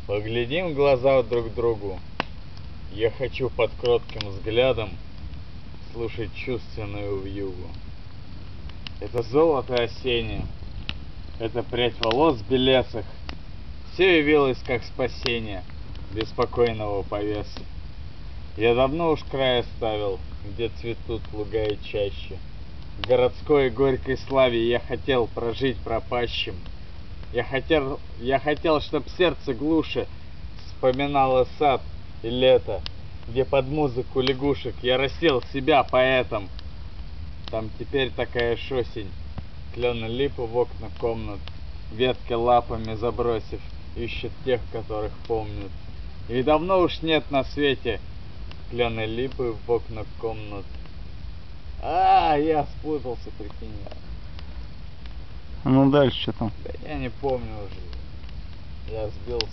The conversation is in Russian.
Поглядим в глаза друг другу. Я хочу под кротким взглядом слушать чувственную вьюгу. Это золото осеннее, это прядь волос белесых. Все явилось как спасение беспокойного повесы. Я давно уж край оставил, где цветут луга и чащи. В городской горькой славе я хотел прожить пропащим. Я хотел, чтоб сердце глуше вспоминало сад и лето, где под музыку лягушек я растил себя поэтом. Там теперь такая ж осень, клен и липы в окна комнат, ветки лапами забросив, ищут тех, которых помнят. И давно уж нет на свете клен и липы в окна комнат. Я спутался, прикинь. Ну дальше что там? Да я не помню уже. Я сбился.